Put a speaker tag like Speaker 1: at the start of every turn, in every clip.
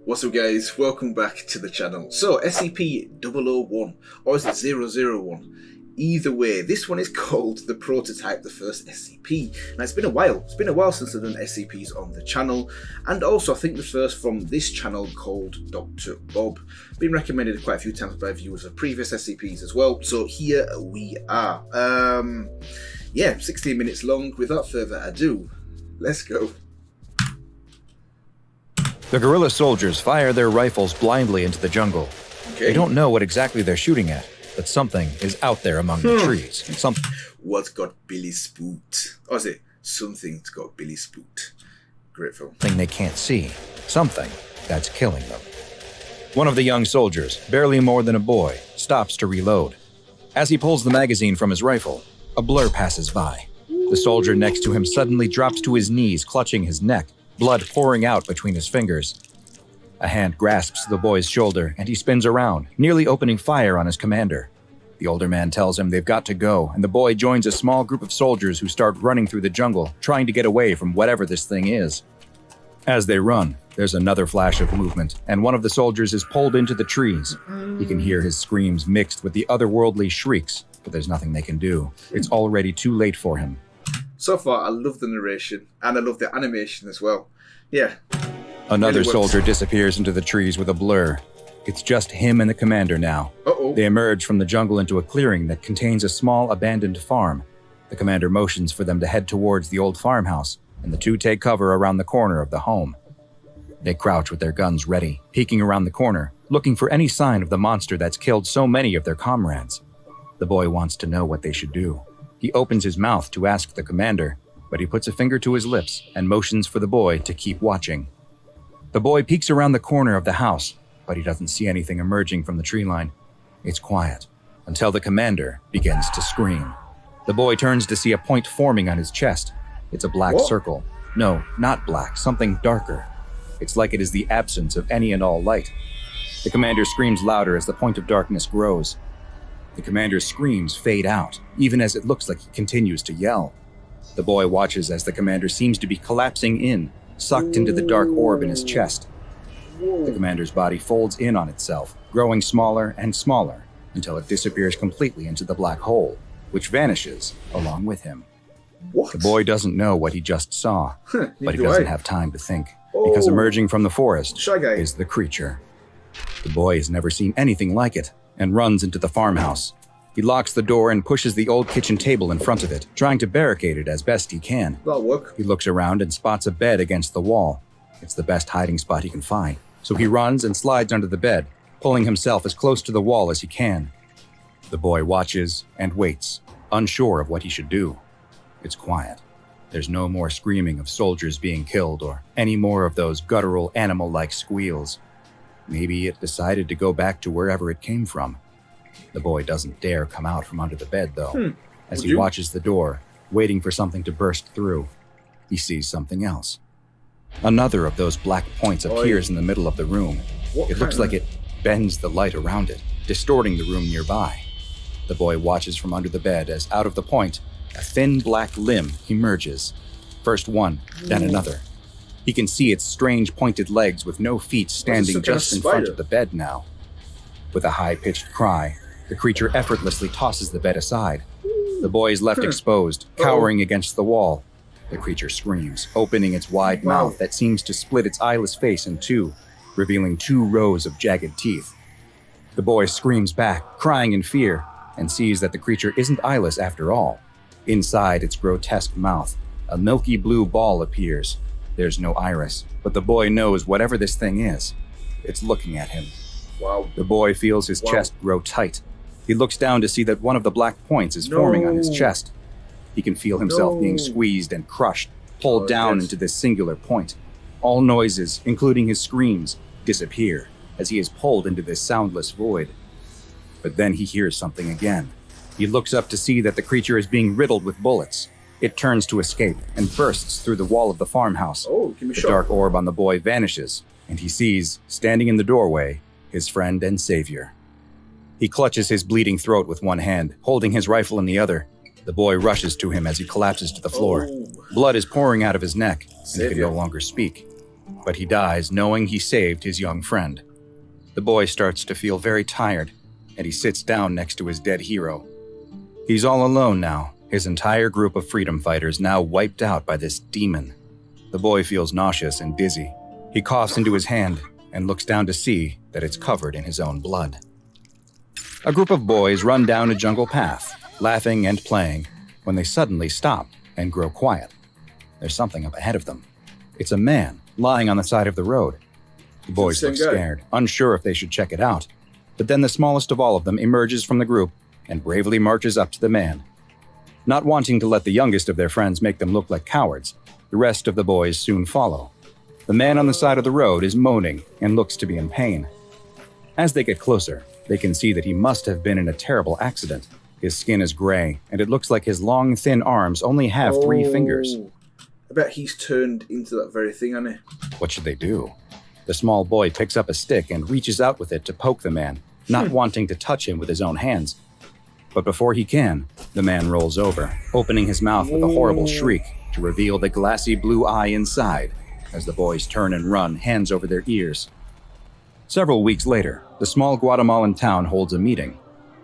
Speaker 1: What's up guys, welcome back to the channel. So SCP-001, or is it 001? Either way, this one is called the Prototype, the first SCP. Now it's been a while since I've done SCPs on the channel, and also I think the first from this channel called Dr. Bob. Been recommended quite a few times by viewers of previous SCPs as well, so here we are. Yeah, 16 minutes long. Without further ado, let's go.
Speaker 2: The guerrilla soldiers fire their rifles blindly into the jungle.
Speaker 1: Okay.
Speaker 2: They don't know what exactly they're shooting at, but something is out there among the trees.
Speaker 1: What's got Billy spooked? Or is it something's got Billy spooked? Great film.
Speaker 2: Something they can't see. Something that's killing them. One of the young soldiers, barely more than a boy, stops to reload. As he pulls the magazine from his rifle, a blur passes by. The soldier next to him suddenly drops to his knees, clutching his neck, blood pouring out between his fingers. A hand grasps the boy's shoulder, and he spins around, nearly opening fire on his commander. The older man tells him they've got to go, and the boy joins a small group of soldiers who start running through the jungle, trying to get away from whatever this thing is. As they run, there's another flash of movement, and one of the soldiers is pulled into the trees. He can hear his screams mixed with the otherworldly shrieks, but there's nothing they can do. It's already too late for him.
Speaker 1: So far, I love the narration, and I love the animation as well. Yeah.
Speaker 2: Another soldier disappears into the trees with a blur. It's just him and the commander now.
Speaker 1: Uh-oh.
Speaker 2: They emerge from the jungle into a clearing that contains a small abandoned farm. The commander motions for them to head towards the old farmhouse, and the two take cover around the corner of the home. They crouch with their guns ready, peeking around the corner, looking for any sign of the monster that's killed so many of their comrades. The boy wants to know what they should do. He opens his mouth to ask the commander, but he puts a finger to his lips and motions for the boy to keep watching. The boy peeks around the corner of the house, but he doesn't see anything emerging from the tree line. It's quiet, until the commander begins to scream. The boy turns to see a point forming on his chest. It's a black circle. No, not black, something darker. It's like it is the absence of any and all light. The commander screams louder as the point of darkness grows. The commander's screams fade out, even as it looks like he continues to yell. The boy watches as the commander seems to be collapsing in, sucked into the dark orb in his chest. The commander's body folds in on itself, growing smaller and smaller, until it disappears completely into the black hole, which vanishes along with him.
Speaker 1: What?
Speaker 2: The boy doesn't know what he just saw, but he doesn't have time to think, because emerging from the forest is the creature. The boy has never seen anything like it, and runs into the farmhouse. He locks the door and pushes the old kitchen table in front of it, trying to barricade it as best he can.
Speaker 1: That'll work.
Speaker 2: He looks around and spots a bed against the wall. It's the best hiding spot he can find, so he runs and slides under the bed, pulling himself as close to the wall as he can. The boy watches and waits, unsure of what he should do. It's quiet. There's no more screaming of soldiers being killed or any more of those guttural animal-like squeals. Maybe it decided to go back to wherever it came from. The boy doesn't dare come out from under the bed, though. As he watches the door, waiting for something to burst through, he sees something else. Another of those black points appears in the middle of the room. It looks like it bends the light around it, distorting the room nearby. The boy watches from under the bed as out of the point, a thin black limb emerges. First one, then another. He can see its strange pointed legs with no feet standing just in front of the bed now. With a high-pitched cry, the creature effortlessly tosses the bed aside. The boy is left exposed, cowering against the wall. The creature screams, opening its wide mouth that seems to split its eyeless face in two, revealing 2 rows of jagged teeth. The boy screams back, crying in fear, and sees that the creature isn't eyeless after all. Inside its grotesque mouth, a milky blue ball appears. There's no iris, but the boy knows whatever this thing is, it's looking at him.
Speaker 1: Wow.
Speaker 2: The boy feels his chest grow tight. He looks down to see that one of the black points is forming on his chest. He can feel himself being squeezed and crushed, pulled down into this singular point. All noises, including his screams, disappear as he is pulled into this soundless void. But then he hears something again. He looks up to see that the creature is being riddled with bullets. It turns to escape and bursts through the wall of the farmhouse. The dark orb on the boy vanishes, and he sees, standing in the doorway, his friend and savior. He clutches his bleeding throat with one hand, holding his rifle in the other. The boy rushes to him as he collapses to the floor. Blood is pouring out of his neck, and he can no longer speak. but he dies knowing he saved his young friend. The boy starts to feel very tired, and he sits down next to his dead hero. He's all alone now, his entire group of freedom fighters now wiped out by this demon. The boy feels nauseous and dizzy. He coughs into his hand and looks down to see that it's covered in his own blood. A group of boys run down a jungle path, laughing and playing, when they suddenly stop and grow quiet. There's something up ahead of them. It's a man lying on the side of the road. The boys look scared, unsure if they should check it out. But then the smallest of all of them emerges from the group and bravely marches up to the man. Not wanting to let the youngest of their friends make them look like cowards, the rest of the boys soon follow. The man on the side of the road is moaning and looks to be in pain. As they get closer, they can see that he must have been in a terrible accident. His skin is gray, and it looks like his long, thin arms only have 3 fingers.
Speaker 1: I bet he's turned into that very thing, hasn't he?
Speaker 2: What should they do? The small boy picks up a stick and reaches out with it to poke the man, not wanting to touch him with his own hands. But before he can, the man rolls over, opening his mouth with a horrible shriek to reveal the glassy blue eye inside as the boys turn and run, hands over their ears. Several weeks later, the small Guatemalan town holds a meeting.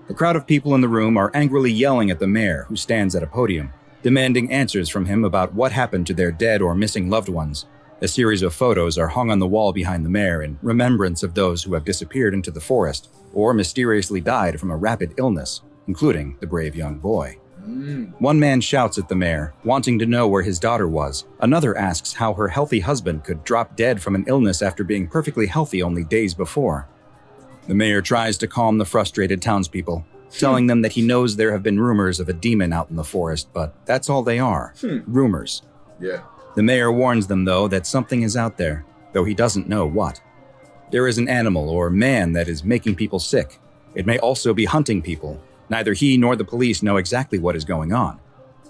Speaker 2: The crowd of people in the room are angrily yelling at the mayor, who stands at a podium, demanding answers from him about what happened to their dead or missing loved ones. A series of photos are hung on the wall behind the mayor in remembrance of those who have disappeared into the forest or mysteriously died from a rapid illness, including the brave young boy. One man shouts at the mayor, wanting to know where his daughter was. Another asks how her healthy husband could drop dead from an illness after being perfectly healthy only days before. The mayor tries to calm the frustrated townspeople, telling them that he knows there have been rumors of a demon out in the forest, but that's all they are, rumors.
Speaker 1: Yeah.
Speaker 2: The mayor warns them, though, that something is out there, though he doesn't know what. There is an animal or man that is making people sick. It may also be hunting people. Neither he nor the police know exactly what is going on.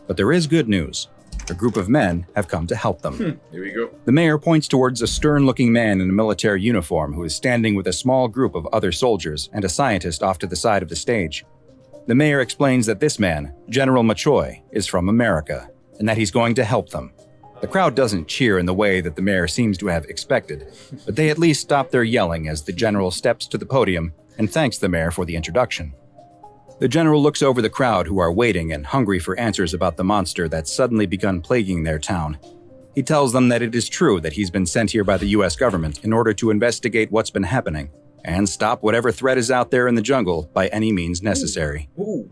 Speaker 2: But there is good news. A group of men have come to help them.
Speaker 1: Here we go.
Speaker 2: The mayor points towards a stern-looking man in a military uniform who is standing with a small group of other soldiers and a scientist off to the side of the stage. The mayor explains that this man, General Machoy, is from America, and that he's going to help them. The crowd doesn't cheer in the way that the mayor seems to have expected, but they at least stop their yelling as the general steps to the podium and thanks the mayor for the introduction. The general looks over the crowd who are waiting and hungry for answers about the monster that's suddenly begun plaguing their town. He tells them that it is true that he's been sent here by the US government in order to investigate what's been happening and stop whatever threat is out there in the jungle by any means necessary.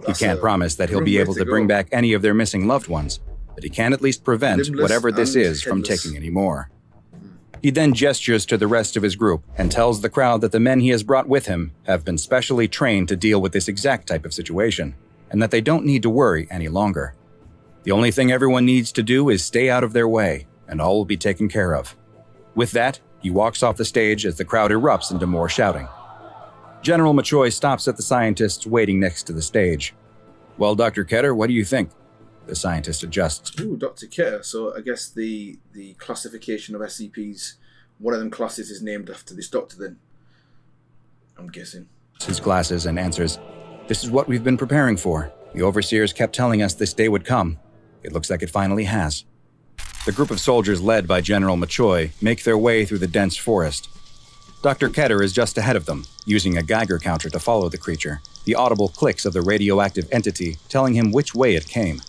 Speaker 2: He can't promise that he'll be able to bring back any of their missing loved ones, but he can at least prevent whatever this is from taking any more. He then gestures to the rest of his group and tells the crowd that the men he has brought with him have been specially trained to deal with this exact type of situation, and that they don't need to worry any longer. The only thing everyone needs to do is stay out of their way, and all will be taken care of. With that, he walks off the stage as the crowd erupts into more shouting. General Machoy stops at the scientists waiting next to the stage. "Well, Dr. Ketter, what do you think?" The scientist adjusts.
Speaker 1: Ooh, Dr. Ketter. So I guess the classification of SCPs, one of them classes is named after this doctor then. I'm guessing.
Speaker 2: His glasses and answers, "This is what we've been preparing for. The overseers kept telling us this day would come. It looks like it finally has." The group of soldiers led by General Machoy make their way through the dense forest. Dr. Ketter is just ahead of them, using a Geiger counter to follow the creature, the audible clicks of the radioactive entity telling him which way it came.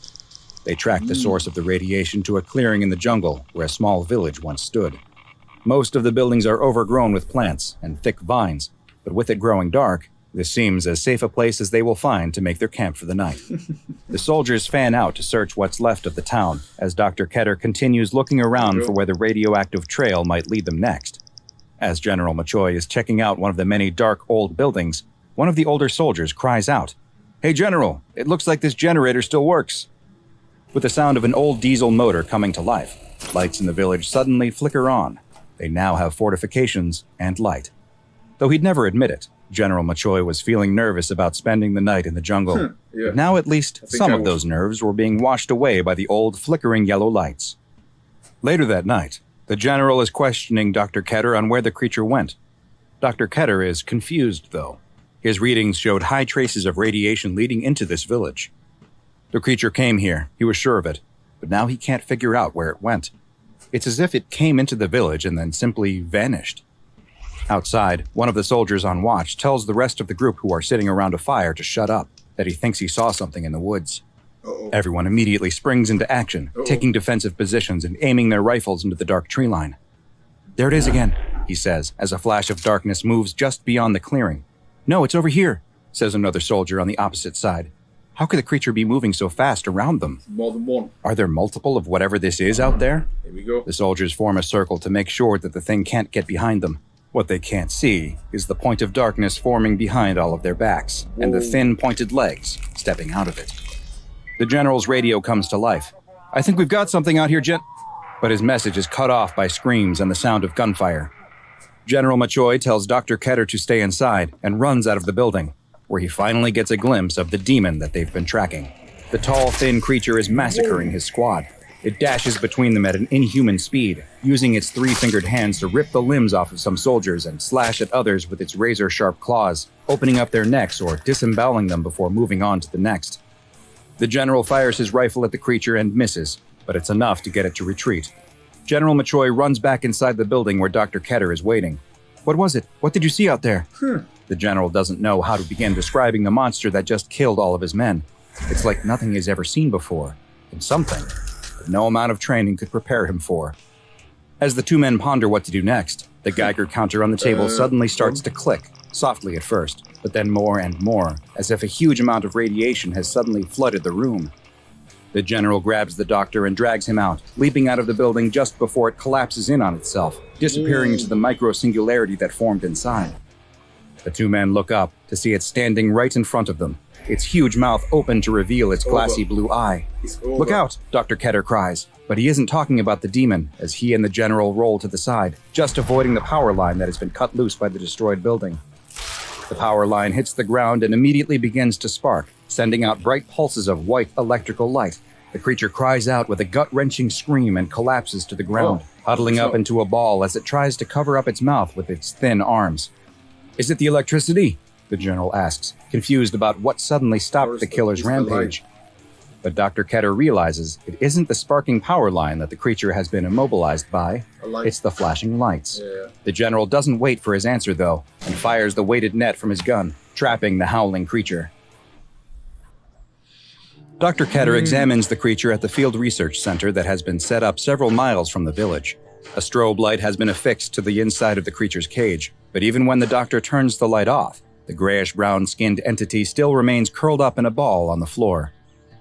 Speaker 2: They track the source of the radiation to a clearing in the jungle where a small village once stood. Most of the buildings are overgrown with plants and thick vines, but with it growing dark, this seems as safe a place as they will find to make their camp for the night. The soldiers fan out to search what's left of the town as Dr. Ketter continues looking around for where the radioactive trail might lead them next. As General Machoy is checking out one of the many dark old buildings, one of the older soldiers cries out, "Hey General, it looks like this generator still works." With the sound of an old diesel motor coming to life, lights in the village suddenly flicker on. They now have fortifications and light. Though he'd never admit it, General Machoy was feeling nervous about spending the night in the jungle. But now at least some of those nerves were being washed away by the old flickering yellow lights. Later that night, the general is questioning Dr. Ketter on where the creature went. Dr. Ketter is confused, though. His readings showed high traces of radiation leading into this village. The creature came here, he was sure of it, but now he can't figure out where it went. It's as if it came into the village and then simply vanished. Outside, one of the soldiers on watch tells the rest of the group who are sitting around a fire to shut up, that he thinks he saw something in the woods.
Speaker 1: Uh-oh.
Speaker 2: Everyone immediately springs into action, taking defensive positions and aiming their rifles into the dark tree line. "There it is again," he says, as a flash of darkness moves just beyond the clearing. "No, it's over here," says another soldier on the opposite side. How could the creature be moving so fast around them?
Speaker 1: More than one.
Speaker 2: Are there multiple of whatever this is out there?
Speaker 1: Here we go.
Speaker 2: The soldiers form a circle to make sure that the thing can't get behind them. What they can't see is the point of darkness forming behind all of their backs, and the thin, pointed legs stepping out of it. The general's radio comes to life. "I think we've got something out here, But his message is cut off by screams and the sound of gunfire. General Machoy tells Dr. Ketter to stay inside and runs out of the building, where he finally gets a glimpse of the demon that they've been tracking. The tall, thin creature is massacring his squad. It dashes between them at an inhuman speed, using its three-fingered hands to rip the limbs off of some soldiers and slash at others with its razor-sharp claws, opening up their necks or disemboweling them before moving on to the next. The general fires his rifle at the creature and misses, but it's enough to get it to retreat. General Machoy runs back inside the building where Dr. Ketter is waiting. "What was it? What did you see out there?" The general doesn't know how to begin describing the monster that just killed all of his men. It's like nothing he's ever seen before, and something that no amount of training could prepare him for. As the two men ponder what to do next, the Geiger counter on the table suddenly starts to click, softly at first, but then more and more, as if a huge amount of radiation has suddenly flooded the room. The general grabs the doctor and drags him out, leaping out of the building just before it collapses in on itself, disappearing into the micro-singularity that formed inside. The two men look up to see it standing right in front of them, its huge mouth open to reveal its glassy blue eye. "Look out!" Dr. Ketter cries, but he isn't talking about the demon as he and the general roll to the side, just avoiding the power line that has been cut loose by the destroyed building. The power line hits the ground and immediately begins to spark, sending out bright pulses of white electrical light. The creature cries out with a gut-wrenching scream and collapses to the ground, huddling up into a ball as it tries to cover up its mouth with its thin arms. "Is it the electricity?" the general asks, confused about what suddenly stopped the killer's rampage. But Dr. Ketter realizes it isn't the sparking power line that the creature has been immobilized by, it's the flashing lights. The general doesn't wait for his answer, though, and fires the weighted net from his gun, trapping the howling creature. Dr. Ketter examines the creature at the field research center that has been set up several miles from the village. A strobe light has been affixed to the inside of the creature's cage, but even when the doctor turns the light off, the grayish-brown skinned entity still remains curled up in a ball on the floor.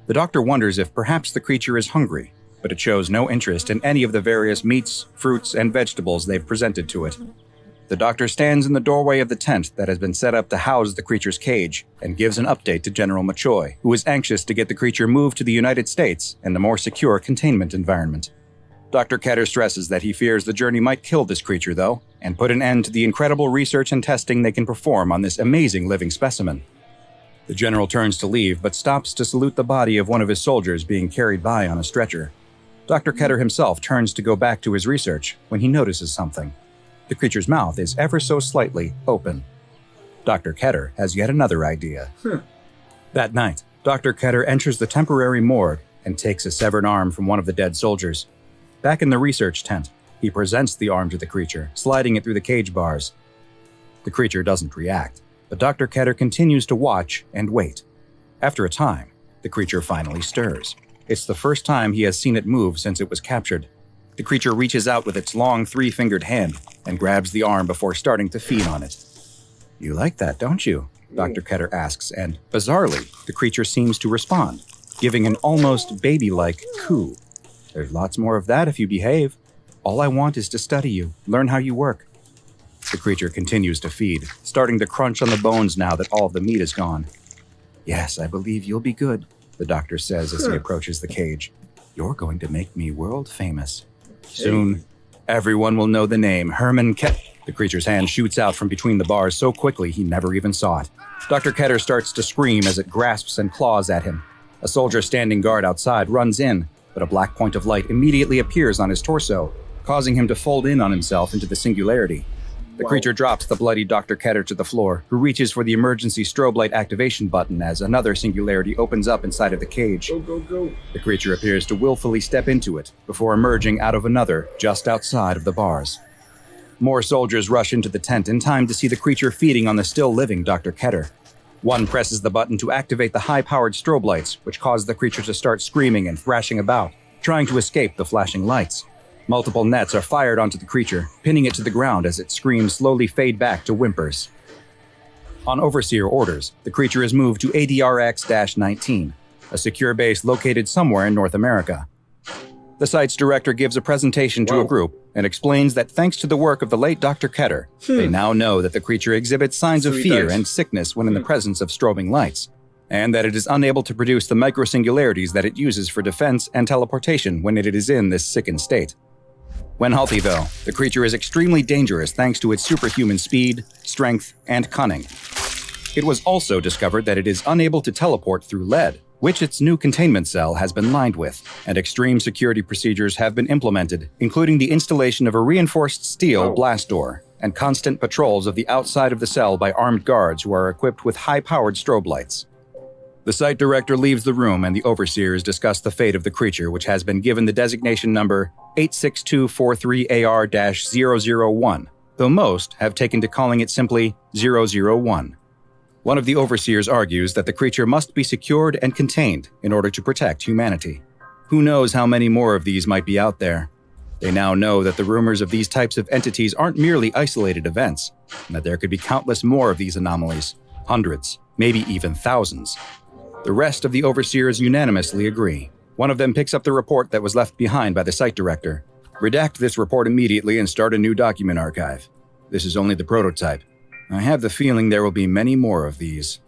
Speaker 2: The doctor wonders if perhaps the creature is hungry, but it shows no interest in any of the various meats, fruits, and vegetables they've presented to it. The doctor stands in the doorway of the tent that has been set up to house the creature's cage and gives an update to General Machoy, who is anxious to get the creature moved to the United States and a more secure containment environment. Dr. Ketter stresses that he fears the journey might kill this creature, though, and put an end to the incredible research and testing they can perform on this amazing living specimen. The general turns to leave, but stops to salute the body of one of his soldiers being carried by on a stretcher. Dr. Ketter himself turns to go back to his research when he notices something. The creature's mouth is ever so slightly open. Dr. Ketter has yet another idea. That night, Dr. Ketter enters the temporary morgue and takes a severed arm from one of the dead soldiers. Back in the research tent, he presents the arm to the creature, sliding it through the cage bars. The creature doesn't react, but Dr. Ketter continues to watch and wait. After a time, the creature finally stirs. It's the first time he has seen it move since it was captured. The creature reaches out with its long three-fingered hand and grabs the arm before starting to feed on it. "You like that, don't you?" Dr. Ketter asks, and, bizarrely, the creature seems to respond, giving an almost baby-like coo. "There's lots more of that if you behave. All I want is to study you, learn how you work." The creature continues to feed, starting to crunch on the bones now that all of the meat is gone. "Yes, I believe you'll be good," the doctor says as he approaches the cage. "You're going to make me world famous. Soon, everyone will know the name Herman Ketter." The creature's hand shoots out from between the bars so quickly he never even saw it. Dr. Ketter starts to scream as it grasps and claws at him. A soldier standing guard outside runs in, but a black point of light immediately appears on his torso, causing him to fold in on himself into the singularity. The creature drops the bloody Dr. Ketter to the floor, who reaches for the emergency strobe light activation button as another singularity opens up inside of the cage.
Speaker 1: Go, go, go.
Speaker 2: The creature appears to willfully step into it, before emerging out of another just outside of the bars. More soldiers rush into the tent in time to see the creature feeding on the still-living Dr. Ketter. One presses the button to activate the high-powered strobe lights, which cause the creature to start screaming and thrashing about, trying to escape the flashing lights. Multiple nets are fired onto the creature, pinning it to the ground as its screams slowly fade back to whimpers. On Overseer orders, the creature is moved to ADRX-19, a secure base located somewhere in North America. The site's director gives a presentation to a group and explains that thanks to the work of the late Dr. Ketter, they now know that the creature exhibits signs of fear and sickness when in the presence of strobing lights, and that it is unable to produce the microsingularities that it uses for defense and teleportation when it is in this sickened state. When healthy, though, the creature is extremely dangerous thanks to its superhuman speed, strength, and cunning. It was also discovered that it is unable to teleport through lead, which its new containment cell has been lined with, and extreme security procedures have been implemented, including the installation of a reinforced steel blast door and constant patrols of the outside of the cell by armed guards who are equipped with high-powered strobe lights. The site director leaves the room and the overseers discuss the fate of the creature, which has been given the designation number 86243AR-001, though most have taken to calling it simply 001. One of the overseers argues that the creature must be secured and contained in order to protect humanity. Who knows how many more of these might be out there? They now know that the rumors of these types of entities aren't merely isolated events, and that there could be countless more of these anomalies, hundreds, maybe even thousands. The rest of the overseers unanimously agree. One of them picks up the report that was left behind by the site director. Redact this report immediately and start a new document archive. This is only the prototype. I have the feeling there will be many more of these.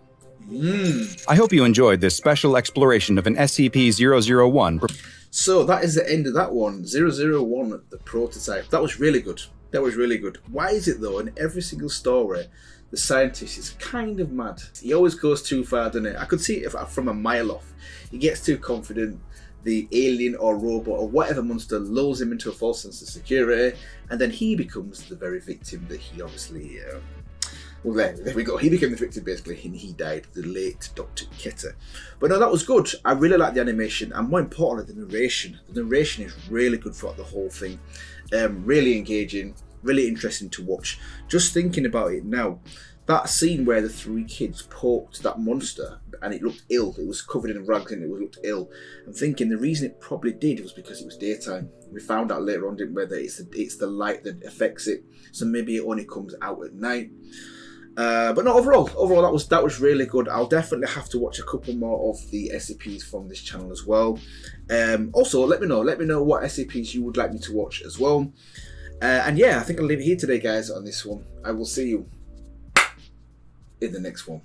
Speaker 2: I hope you enjoyed this special exploration of an SCP-001.
Speaker 1: So that is the end of that one. 001, the prototype. That was really good. That was really good. Why is it though, in every single story, the scientist is kind of mad? He always goes too far, doesn't it? I could see it from a mile off. He gets too confident. The alien or robot or whatever monster lulls him into a false sense of security, and then he becomes the very victim that he obviously... well, there we go. He became the victim, basically, and he died, the late Dr. Ketter. But no, that was good. I really like the animation, and more importantly, the narration. The narration is really good throughout the whole thing. Really engaging, really interesting to watch. Just thinking about it now, that scene where the three kids poked that monster and it looked ill, it was covered in rags and it looked ill. I'm thinking the reason it probably did was because it was daytime. We found out later on, didn't we, that it's the light that affects it, so maybe it only comes out at night. But no, overall that was really good. I'll definitely have to watch a couple more of the SCPs from this channel as well. Also, let me know what SCPs you would like me to watch as well. And yeah, I think I'll leave it here today, guys, on this one. I will see you in the next one.